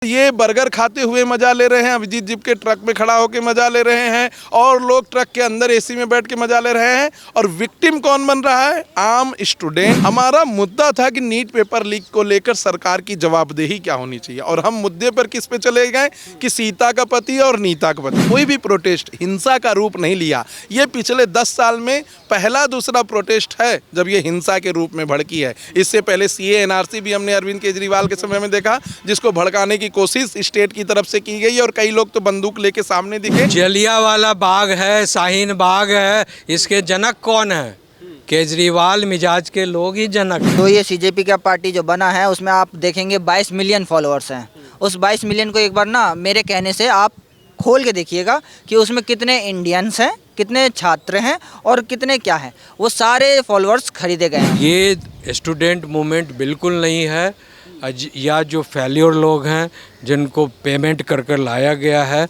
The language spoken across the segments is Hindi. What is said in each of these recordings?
ये बर्गर खाते हुए मजा ले रहे हैं, अभिजीत जी के ट्रक में खड़ा होकर मजा ले रहे हैं और लोग ट्रक के अंदर एसी में बैठ के मजा ले रहे हैं। और विक्टिम कौन बन रहा है? आम स्टूडेंट। हमारा मुद्दा था कि नीट पेपर लीक को लेकर सरकार की जवाबदेही क्या होनी चाहिए, और हम मुद्दे पर किस पे चले गए कि सीता का पति और नीता का पति। कोई भी प्रोटेस्ट हिंसा का रूप नहीं लिया। ये पिछले 10 साल में पहला दूसरा प्रोटेस्ट है जब ये हिंसा के रूप में भड़की है। इससे पहले सीए एनआरसी भी हमने अरविंद केजरीवाल के समय में देखा, जिसको भड़काने की कोशिश स्टेट की तरफ से की गई और कई लोग तो बंदूक लेके सामने दिखे। जलियांवाला बाग है, शाहीन बाग है, इसके जनक कौन है? केजरीवाल मिजाज के लोग ही जनक। तो ये सीजेपी का पार्टी जो बना है उसमें आप देखेंगे 22 मिलियन फॉलोअर्स हैं। उस 22 मिलियन को एक बार ना मेरे कहने से आप खोल के देखिएगा कि उसमें कितने इंडियंस हैं, कितने छात्र हैं और कितने क्या हैं। वो सारे फॉलोअर्स खरीदे गए हैं। ये स्टूडेंट मूवमेंट बिल्कुल नहीं है, या जो फेल्योर लोग हैं जिनको पेमेंट कर कर लाया गया है,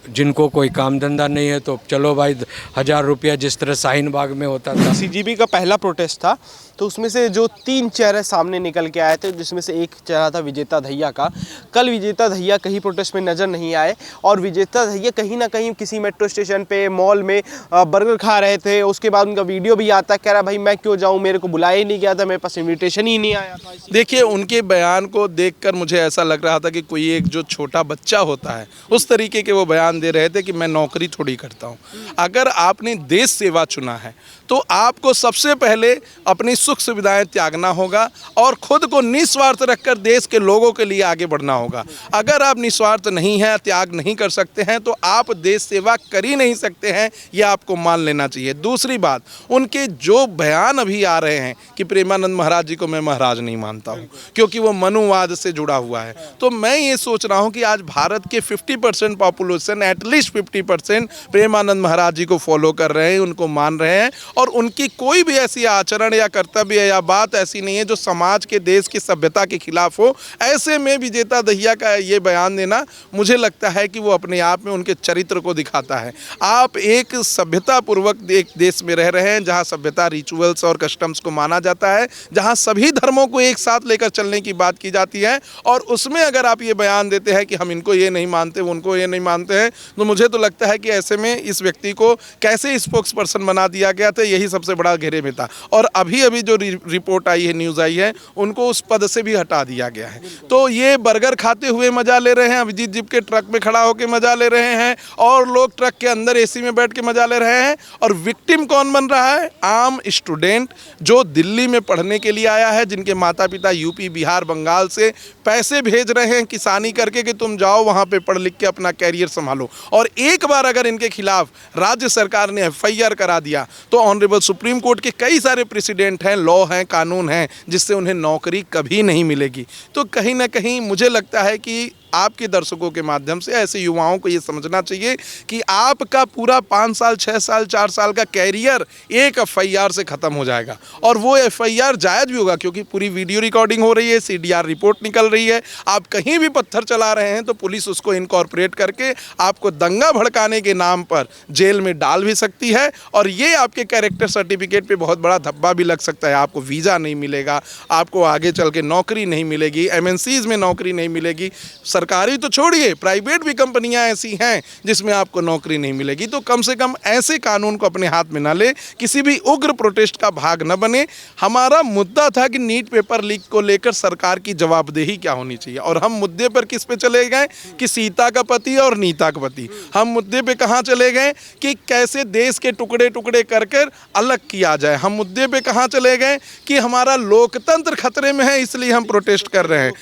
जिनको कोई काम धंधा नहीं है, तो चलो भाई 1000 रुपया जिस तरह शाहीन बाग में होता था। सीजीबी का पहला प्रोटेस्ट था, तो उसमें से जो 3 चेहरे सामने निकल के आए थे, जिसमें से एक चेहरा था विजेता दहिया का। कल विजेता दहिया कहीं प्रोटेस्ट में नज़र नहीं आए और विजेता दहिया कहीं ना कहीं किसी मेट्रो स्टेशन पे, मॉल में बर्गर खा रहे थे। उसके बाद उनका वीडियो भी आता, कह रहा भाई मैं क्यों जाऊँ, मेरे को बुलाया ही नहीं गया था, मेरे पास इन्विटेशन ही नहीं आया था। देखिए, उनके बयान को देखकर मुझे ऐसा लग रहा था कि कोई एक जो छोटा बच्चा होता है उस तरीके के वो बयान दे रहे थे कि मैं नौकरी थोड़ी करता हूँ। अगर आपने देश सेवा चुना है तो आपको सबसे पहले अपनी सुख सुविधाएं त्यागना होगा और खुद को निस्वार्थ रखकर देश के लोगों के लिए आगे बढ़ना होगा। अगर आप निस्वार्थ नहीं हैं, त्याग नहीं कर सकते हैं, तो आप देश सेवा कर ही नहीं सकते हैं, यह आपको मान लेना चाहिए। दूसरी बात, उनके जो बयान अभी आ रहे हैं कि प्रेमानंद महाराज जी को मैं महाराज नहीं मानता हूँ क्योंकि वो मनुवाद से जुड़ा हुआ है, तो मैं ये सोच रहा हूँ कि आज भारत के 50% पॉपुलेशन, एटलीस्ट 50% प्रेमानंद महाराज जी को फॉलो कर रहे हैं, उनको मान रहे हैं और उनकी कोई भी ऐसी आचरण या कर्तव्य या बात ऐसी नहीं है जो समाज के, देश की सभ्यता के खिलाफ हो। ऐसे में विजेता दहिया का ये बयान देना मुझे लगता है कि वो अपने आप में उनके चरित्र को दिखाता है। आप एक सभ्यतापूर्वक एक देश में रह रहे हैं जहाँ सभ्यता, रिचुअल्स और कस्टम्स को माना जाता है, जहाँ सभी धर्मों को एक साथ लेकर चलने की बात की जाती है, और उसमें अगर आप ये बयान देते हैं कि हम इनको ये नहीं मानते, उनको ये नहीं मानते हैं, तो मुझे तो लगता है कि ऐसे में इस व्यक्ति को कैसे स्पोक्स पर्सन बना दिया गया था, यही सबसे बड़ा घेरे में था। और अभी अभी जो रिपोर्ट आई है, न्यूज़ आई है, उनको उस पद से भी हटा दिया गया है। तो ये बर्गर खाते हुए मजा ले रहे हैं, अभिजीत जी के ट्रक में खड़ा होकर मजा ले रहे हैं और लोग ट्रक के अंदर एसी में बैठ के मजा ले रहे हैं। और विक्टिम कौन बन रहा है? आम स्टूडेंट जो दिल्ली में पढ़ने के लिए आया है, जिनके माता पिता यूपी, बिहार, बंगाल से पैसे भेज रहे हैं किसानी करके कि तुम जाओ वहाँ पे पढ़ लिख के अपना कैरियर संभालो। और एक बार अगर इनके खिलाफ राज्य सरकार ने एफआईआर करा दिया तो ऑनरेबल सुप्रीम कोर्ट के कई सारे प्रेसिडेंट हैं, लॉ हैं, कानून हैं, जिससे उन्हें नौकरी कभी नहीं मिलेगी। तो कहीं ना कहीं मुझे लगता है कि आपके दर्शकों के माध्यम से ऐसे युवाओं को ये समझना चाहिए कि आपका पूरा 5 साल, 6 साल, 4 साल का कैरियर एक एफआईआर से ख़त्म हो जाएगा। और वो एफआईआर जायज़ भी होगा क्योंकि पूरी वीडियो रिकॉर्डिंग हो रही है, सीडीआर रिपोर्ट निकल रही है। आप कहीं भी पत्थर चला रहे हैं तो पुलिस उसको इनकॉर्पोरेट करके आपको दंगा भड़काने के नाम पर जेल में डाल भी सकती है, और ये आपके कैरेक्टर सर्टिफिकेट पे बहुत बड़ा धब्बा भी लग सकता है। आपको वीज़ा नहीं मिलेगा, आपको आगे चल के नौकरी नहीं मिलेगी, एमएनसीज़ में नौकरी नहीं मिलेगी। सरकारी तो छोड़िए, प्राइवेट भी कंपनियां ऐसी हैं जिसमें आपको नौकरी नहीं मिलेगी। तो कम से कम ऐसे कानून को अपने हाथ में ना ले, किसी भी उग्र प्रोटेस्ट का भाग न बने। हमारा मुद्दा था कि नीट पेपर लीक को लेकर सरकार की जवाबदेही क्या होनी चाहिए, और हम मुद्दे पर किस पे चले गए कि सीता का पति और नीता का पति। हम मुद्दे पे कहाँ चले गए कि कैसे देश के टुकड़े टुकड़े कर कर अलग किया जाए। हम मुद्दे पे कहाँ चले गए कि हमारा लोकतंत्र खतरे में है, इसलिए हम प्रोटेस्ट कर रहे हैं।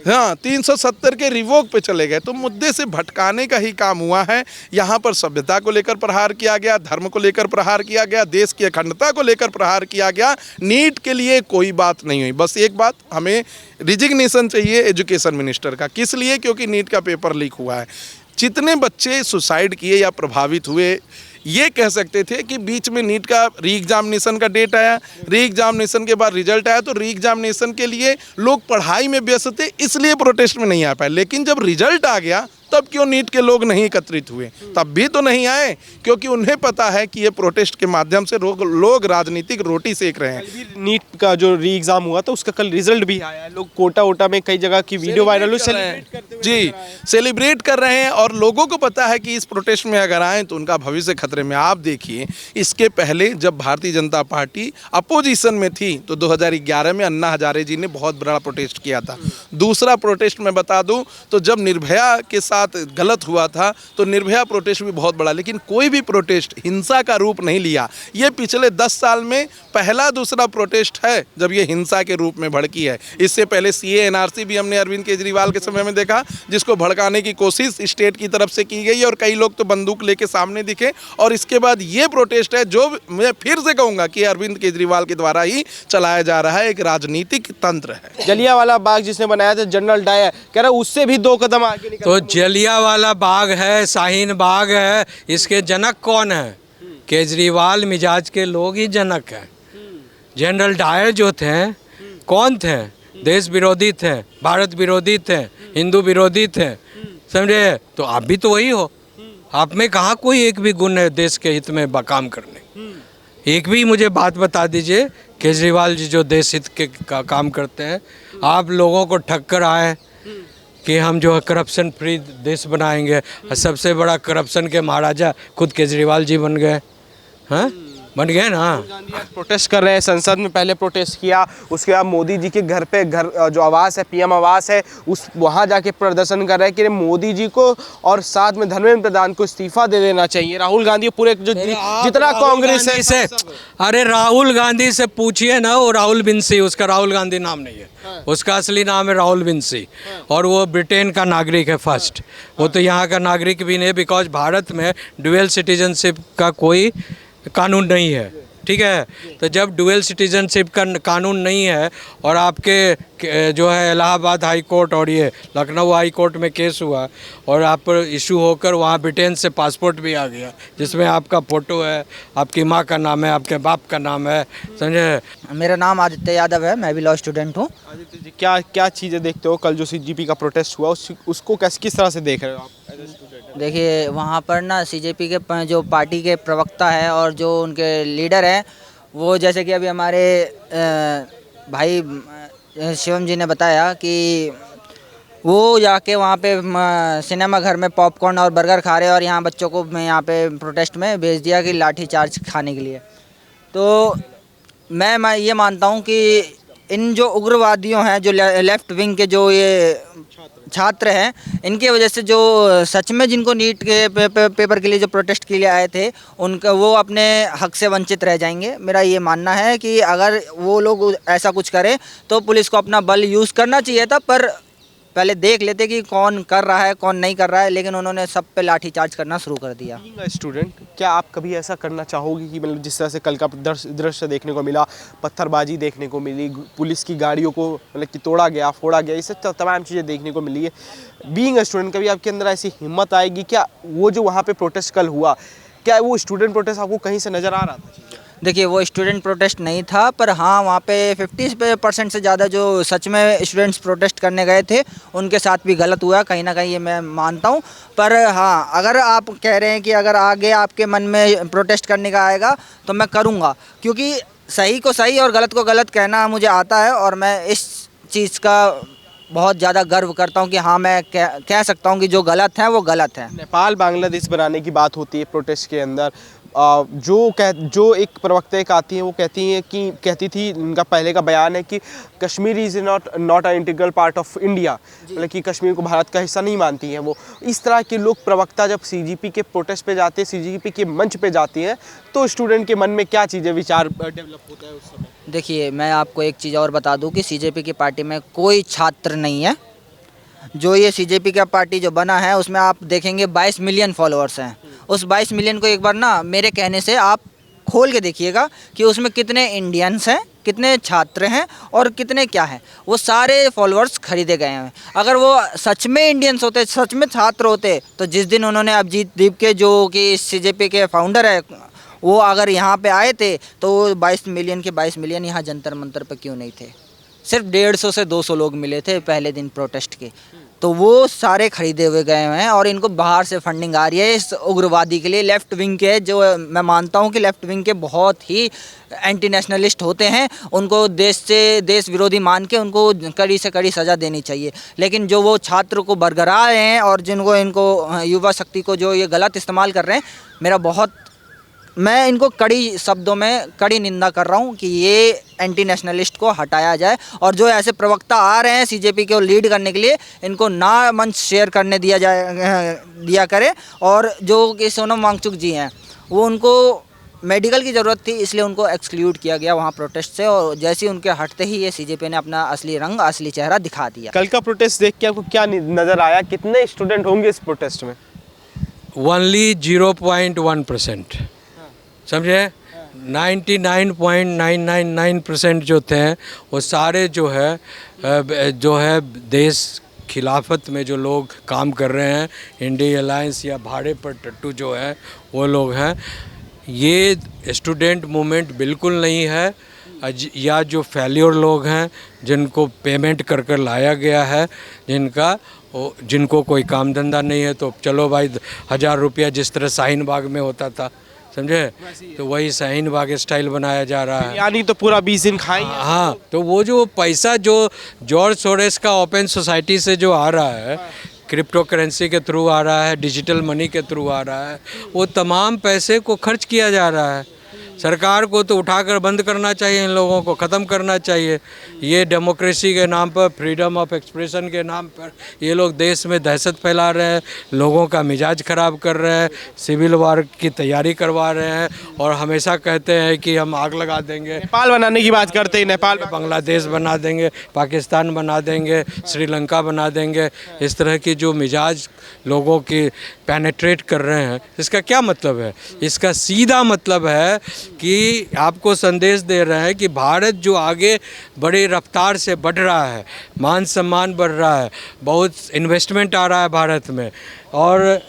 हाँ, 370 के रिवोक पे चले गए। तो मुद्दे से भटकाने का ही काम हुआ है। यहाँ पर सभ्यता को लेकर प्रहार किया गया, धर्म को लेकर प्रहार किया गया, देश की अखंडता को लेकर प्रहार किया गया। नीट के लिए कोई बात नहीं हुई। बस एक बात, हमें रिजिग्नेशन चाहिए एजुकेशन मिनिस्टर का। किस लिए? क्योंकि नीट का पेपर लीक हुआ है। जितने बच्चे सुसाइड किए या प्रभावित हुए, ये कह सकते थे कि बीच में नीट का री एग्जामिनेशन का डेट आया, री एग्जामिनेशन के बाद रिजल्ट आया, तो री एग्जामिनेशन के लिए लोग पढ़ाई में व्यस्त थे, इसलिए प्रोटेस्ट में नहीं आ पाए। लेकिन जब रिजल्ट आ गया तब क्यों नीट के लोग नहीं एकत्रित हुए? तब भी तो नहीं आए, क्योंकि उन्हें पता है कि ये प्रोटेस्ट के माध्यम से लोग राजनीतिक रोटी सेक रहे हैं। नीट का जो री एग्जाम हुआ था उसका कल रिजल्ट भी आया है, लोग कोटा वोटा में कई जगह की वीडियो वायरल हुई, जी सेलिब्रेट कर रहे हैं, और लोगों को पता है कि इस प्रोटेस्ट में अगर आए तो उनका भविष्य खतरे में। आप देखिए, इसके पहले जब भारतीय जनता पार्टी अपोजिशन में थी तो 2011 में अन्ना हजारे जी ने बहुत बड़ा प्रोटेस्ट किया था। दूसरा प्रोटेस्ट मैं बता दूं तो जब निर्भया के साथ गलत हुआ था तो निर्भया प्रोटेस्ट भी बहुत बड़ा, लेकिन कोई भी प्रोटेस्ट हिंसा का रूप नहीं लिया। ये पिछले 10 साल में पहला दूसरा प्रोटेस्ट है जब ये हिंसा के रूप में भड़की है। इससे पहले सीए एनआरसी भी हमने अरविंद केजरीवाल के समय में देखा, जिसको भड़काने की कोशिश स्टेट की तरफ से की गई और कई लोग तो बंदूक लेके सामने दिखे। और इसके बाद ये प्रोटेस्ट है जो मैं फिर से कहूँगा कि अरविंद केजरीवाल के द्वारा ही चलाया जा रहा है, एक राजनीतिक तंत्र है। जलियांवाला बाग जिसने बनाया था जनरल डायर, कह रहा उससे भी 2 कदम आगे निकल। तो जलियांवाला बाग है, शाहीन बाग है, इसके जनक कौन है? केजरीवाल मिजाज के लोग ही जनक हैं। जनरल डायर जो थे कौन थे? देश विरोधी थे, भारत विरोधी थे, हिंदू विरोधी थे, समझे? तो आप भी तो वही हो। आप में कहाँ कोई एक भी गुण है देश के हित में काम करने? एक भी मुझे बात बता दीजिए केजरीवाल जी जो देश हित के काम करते हैं। आप लोगों को ठग कर आए कि हम जो है करप्शन फ्री देश बनाएंगे। सबसे बड़ा करप्शन के महाराजा खुद केजरीवाल जी बन गए। हाँ, बन गए ना। गांधी आज प्रोटेस्ट कर रहे हैं, संसद में पहले प्रोटेस्ट किया, उसके बाद मोदी जी के घर पे जो आवास है, पीएम आवास है, उस वहाँ जाके प्रदर्शन कर रहे हैं कि मोदी जी को और साथ में धर्मेंद्र प्रधान को इस्तीफा दे देना चाहिए। राहुल गांधी पूरे जो जितना कांग्रेस है से, अरे राहुल गांधी से पूछिए ना, वो राहुल बिंसी, उसका राहुल गांधी नाम नहीं है, उसका असली नाम है राहुल बिंसी, और वो ब्रिटेन का नागरिक है फर्स्ट। वो तो यहाँ का नागरिक भी नहीं, बिकॉज भारत में डुअल सिटीजनशिप का कोई कानून नहीं है, ठीक है? तो जब डुअल सिटीजनशिप का कानून नहीं है और आपके जो है इलाहाबाद हाई कोर्ट और ये लखनऊ हाई कोर्ट में केस हुआ और आप पर इशू होकर वहाँ ब्रिटेन से पासपोर्ट भी आ गया जिसमें आपका फ़ोटो है, आपकी माँ का नाम है, आपके बाप का नाम है, समझे? मेरा नाम आदित्य यादव है, मैं भी लॉ स्टूडेंट हूँ। आदित्य जी, क्या क्या चीज़ें देखते हो? कल जो सीजेपी का प्रोटेस्ट हुआ उसको किस तरह से देख रहे हो आप? देखिए, वहाँ पर ना सीजेपी के जो पार्टी के प्रवक्ता है और जो उनके लीडर हैं, वो जैसे कि अभी हमारे भाई शिवम जी ने बताया कि वो जाके वहाँ पे सिनेमा घर में पॉपकॉर्न और बर्गर खा रहे हैं और यहाँ बच्चों को यहाँ पे प्रोटेस्ट में भेज दिया कि लाठी चार्ज खाने के लिए। तो मैं ये मानता हूँ कि इन जो उग्रवादियों हैं, जो लेफ्ट विंग के जो ये छात्र हैं, इनके वजह से जो सच में जिनको नीट के पेपर के लिए जो प्रोटेस्ट के लिए आए थे, उनका वो अपने हक से वंचित रह जाएंगे। मेरा ये मानना है कि अगर वो लोग ऐसा कुछ करें तो पुलिस को अपना बल यूज़ करना चाहिए था, पर पहले देख लेते कि कौन कर रहा है कौन नहीं कर रहा है, लेकिन उन्होंने सब पे लाठी चार्ज करना शुरू कर दिया। स्टूडेंट, क्या आप कभी ऐसा करना चाहोगे कि मतलब जिस तरह से कल का दृश्य देखने को मिला, पत्थरबाजी देखने को मिली, पुलिस की गाड़ियों को मतलब कि तोड़ा गया, फोड़ा गया, इससे तमाम चीज़ें देखने को मिली है। बीइंग अ स्टूडेंट, कभी आपके अंदर ऐसी हिम्मत आएगी? क्या वो जो वहाँ पे प्रोटेस्ट कल हुआ, क्या वो स्टूडेंट प्रोटेस्ट आपको कहीं से नज़र आ रहा था? देखिए, वो स्टूडेंट प्रोटेस्ट नहीं था, पर हाँ वहाँ पे 50% से ज़्यादा जो सच में स्टूडेंट्स प्रोटेस्ट करने गए थे उनके साथ भी गलत हुआ कहीं ना कहीं, ये मैं मानता हूँ। पर हाँ, अगर आप कह रहे हैं कि अगर आगे आपके मन में प्रोटेस्ट करने का आएगा तो मैं करूँगा, क्योंकि सही को सही और गलत को गलत कहना मुझे आता है और मैं इस चीज़ का बहुत ज़्यादा गर्व करता हूँ कि हाँ, मैं कह सकता हूँ कि जो गलत है वो गलत है। नेपाल बांग्लादेश बनाने की बात होती है प्रोटेस्ट के अंदर, जो एक प्रवक्ता एक आती हैं वो कहती थी, उनका पहले का बयान है कि Kashmir is not a integral part of India, मतलब कि कश्मीर को भारत का हिस्सा नहीं मानती हैं वो। इस तरह के लोग प्रवक्ता जब सीजेपी के प्रोटेस्ट पे जाते हैं, सीजेपी के मंच पे जाती हैं, तो स्टूडेंट के मन में क्या चीज़ें विचार डेवलप होता है उस समय? देखिए, मैं आपको एक चीज़ और बता दूं कि सीजेपी की पार्टी में कोई छात्र नहीं है। जो ये सीजेपी का पार्टी जो बना है उसमें आप देखेंगे 22 मिलियन फॉलोअर्स हैं। उस 22 मिलियन को एक बार ना मेरे कहने से आप खोल के देखिएगा कि उसमें कितने इंडियंस हैं, कितने छात्र हैं और कितने क्या हैं। वो सारे फॉलोअर्स खरीदे गए हैं। अगर वो सच में इंडियंस होते, सच में छात्र होते, तो जिस दिन उन्होंने अभिजीत दीप के जो कि सीजेपी के फाउंडर है, वो अगर यहाँ पे आए थे तो 22 मिलियन के 22 मिलियन यहाँ जंतर मंतर पे क्यों नहीं थे? सिर्फ 150 से 200 लोग मिले थे पहले दिन प्रोटेस्ट के। तो वो सारे खरीदे हुए गए हुए हैं और इनको बाहर से फंडिंग आ रही है इस उग्रवादी के लिए। लेफ़्ट विंग के जो मैं मानता हूँ कि लेफ़्ट विंग के बहुत ही एंटी नेशनलिस्ट होते हैं, उनको देश विरोधी मान के उनको कड़ी से कड़ी सज़ा देनी चाहिए। लेकिन जो वो छात्र को बरगरा रहे हैं और जिनको इनको युवा शक्ति को जो ये गलत इस्तेमाल कर रहे हैं, मैं इनको कड़ी शब्दों में कड़ी निंदा कर रहा हूँ कि ये एंटी नेशनलिस्ट को हटाया जाए और जो ऐसे प्रवक्ता आ रहे हैं सीजेपी को लीड करने के लिए, इनको ना मंच शेयर करने दिया करे। और जो कि सोनम वांगचुक जी हैं, वो उनको मेडिकल की ज़रूरत थी, इसलिए उनको एक्सक्लूड किया गया वहाँ प्रोटेस्ट से, और जैसे ही उनके हटते ही ये सीजेपी ने अपना असली रंग, असली चेहरा दिखा दिया। कल का प्रोटेस्ट देख के आपको क्या नज़र आया? कितने स्टूडेंट होंगे इस प्रोटेस्ट में? ओनली 0.1%, समझे। 99.999% जो थे वो सारे जो है देश खिलाफत में जो लोग काम कर रहे हैं, इंडिया अलायंस या भाड़े पर टट्टू जो है वो लोग हैं। ये स्टूडेंट मूवमेंट बिल्कुल नहीं है। या जो फेल्योर लोग हैं जिनको पेमेंट कर कर लाया गया है, जिनको कोई काम धंधा नहीं है, तो चलो भाई 1000 रुपया जिस तरह शाहीन बाग में होता था, समझे, तो वही शाहीन बाग स्टाइल बनाया जा रहा है। यानी तो पूरा 20 दिन खाएंगे। हाँ, तो वो जो पैसा जो जॉर्ज सोरेस का ओपन सोसाइटी से जो आ रहा है, क्रिप्टो करेंसी के थ्रू आ रहा है, डिजिटल मनी के थ्रू आ रहा है, वो तमाम पैसे को खर्च किया जा रहा है। सरकार को तो उठाकर बंद करना चाहिए, इन लोगों को ख़त्म करना चाहिए। ये डेमोक्रेसी के नाम पर, फ्रीडम ऑफ एक्सप्रेशन के नाम पर ये लोग देश में दहशत फैला रहे हैं, लोगों का मिजाज ख़राब कर रहे हैं, सिविल वार की तैयारी करवा रहे हैं और हमेशा कहते हैं कि हम आग लगा देंगे। नेपाल बनाने की बात करते हैं, नेपाल बांग्लादेश बना देंगे, पाकिस्तान बना देंगे, श्रीलंका बना देंगे। इस तरह की जो मिजाज लोगों की पेनेट्रेट कर रहे हैं, इसका क्या मतलब है? इसका सीधा मतलब है कि आपको संदेश दे रहे हैं कि भारत जो आगे बड़ी रफ्तार से बढ़ रहा है, मान सम्मान बढ़ रहा है, बहुत इन्वेस्टमेंट आ रहा है भारत में, और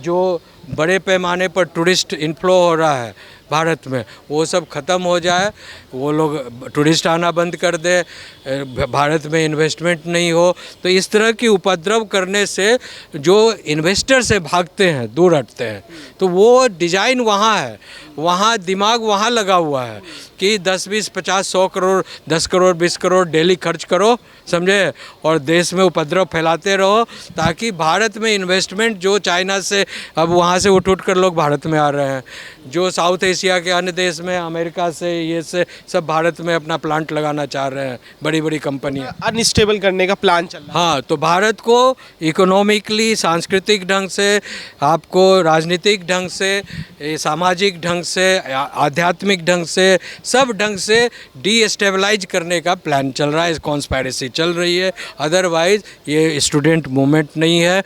जो बड़े पैमाने पर टूरिस्ट इनफ्लो हो रहा है भारत में, वो सब ख़त्म हो जाए, वो लोग टूरिस्ट आना बंद कर दे, भारत में इन्वेस्टमेंट नहीं हो, तो इस तरह की उपद्रव करने से जो इन्वेस्टर से भागते हैं, दूर हटते हैं। तो वो डिज़ाइन वहाँ है, वहाँ दिमाग वहाँ लगा हुआ है कि 10, 20, 50, 100 करोड़, 10 करोड़, 20 करोड़ डेली खर्च करो, समझे, और देश में उपद्रव फैलाते रहो, ताकि भारत में इन्वेस्टमेंट जो चाइना से, अब वहाँ से उठ कर लोग भारत में आ रहे हैं, जो साउथ एशिया के अन्य देश में, अमेरिका से, ये से सब भारत में अपना प्लांट लगाना चाह रहे हैं, बड़ी बड़ी कंपनियाँ अनस्टेबल करने का प्लान चल रहा है। हाँ, तो भारत को इकोनॉमिकली, सांस्कृतिक ढंग से, आपको राजनीतिक ढंग से, सामाजिक ढंग से, आध्यात्मिक ढंग से, सब ढंग से डीस्टेबलाइज करने का प्लान चल रहा है, कॉन्स्पायरेसी चल रही है। अदरवाइज़ ये स्टूडेंट मूवमेंट नहीं है,